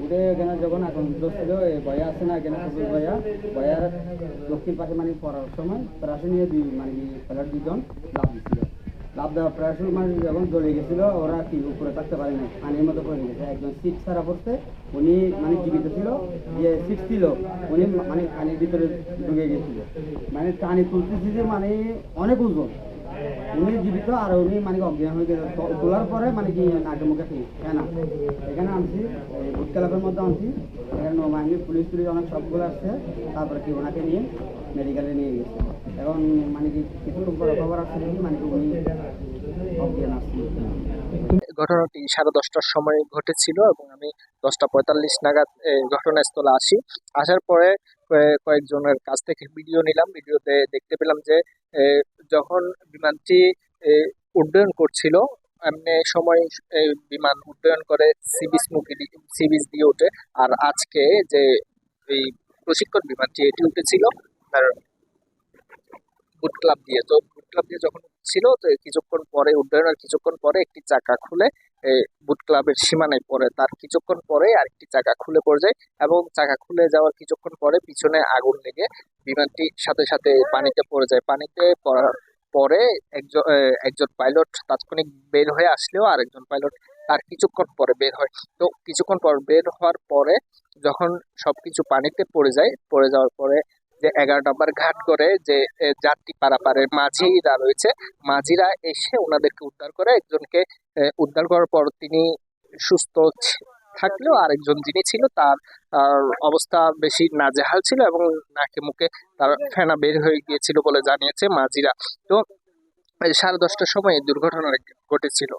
উঠে এখানে যখন এখন ছিল বয়া আছে না এখানে সবুজ বয়ার দক্ষিণ পাশে মানে পড়ার সময় প্রায় নিয়ে প্লেয়ার দুজন লাভ দিচ্ছিল। লাভ দেওয়ার প্রায় মানে যখন জ্বলে গেছিল ওরা কি উপরে থাকতে পারে না, পানির মতো পড়ে গেছে। একজন সিট ছাড়া পড়ছে, উনি মানে জীবিত ছিল, যে সিট ছিল উনি মানে পানির ভিতরে ঢুকে গেছিল। মানে টানি তুলতেছি যে মানে অনেক ওজন, উনি জীবিত আর উনি মানে অজ্ঞান হয়ে গেছে। তোলার পরে মানে কি নাকে মুখে ফেনা এখানে আনছি, ভোট ক্লাবের মধ্যে আনছি। এখানে নৌবাহিনী পুলিশ অনেক সবগুলো আসছে, তারপরে কি ওনাকে নিয়ে মেডিকেলে নিয়ে গেছে। এখন মানে কি কিছুক্ষণ পরে খবর আসছে দেখি মানে কি উনি অজ্ঞান আসছে। ঘটনাটি 10:30টার সময় ঘটেছিল এবং আমি 10:45 নাগাদ ঘটনাস্থলে আসি। আসার পরে কয়েকজনের কাছ থেকে ভিডিও নিলাম। ভিডিওতে দেখতে পেলাম যে যখন বিমানটি উড্ডয়ন করছিল, এমনি সময় বিমান উড্ডয়ন করে সি বিচ দিয়ে ওঠে। আর আজকে যে এই প্রশিক্ষণ বিমানটি এটি উঠেছিল তার বুট ক্লাব দিয়ে। তো বুট ক্লাব দিয়ে যখন ছিল তো কিছুক্ষণ পরে উড্ডয়নের কিছুক্ষণ পরে একটি চাকা খুলে বুট ক্লাবের সীমানায় পড়ে। তার কিছুক্ষণ পরে আরেকটি চাকা খুলে পড়ে যায় এবং চাকা খুলে যাওয়ার কিছুক্ষণ পরে পিছনে আগুন লেগে বিমানটি সাথে সাথে পানিতে পড়ে যায়। পানিতে পড়ার পরে একজন পাইলট তাৎক্ষণিক বের হয়ে আসলেও আরেকজন পাইলট তার কিছুক্ষণ পরে বের হয়। তো কিছুক্ষণ পর বের হওয়ার পরে যখন সবকিছু পানিতে পড়ে যাওয়ার পরে যে 11 নম্বর ঘাট করে যে যাত্রী পারাপারের মাঝিরা রয়েছে, মাঝিরা এসে ওনাদেরকে উদ্ধার করে। একজনকে উদ্ধার করার পর তিনি সুস্থ থাকলেও আরেকজন যিনি ছিল তার অবস্থা বেশি নাজেহাল ছিল এবং নাকে মুখে তার ফেনা বের হয়ে গিয়েছিল বলে জানিয়েছে মাঝিরা। তো 10:30টার সময় দুর্ঘটনা ঘটেছিল।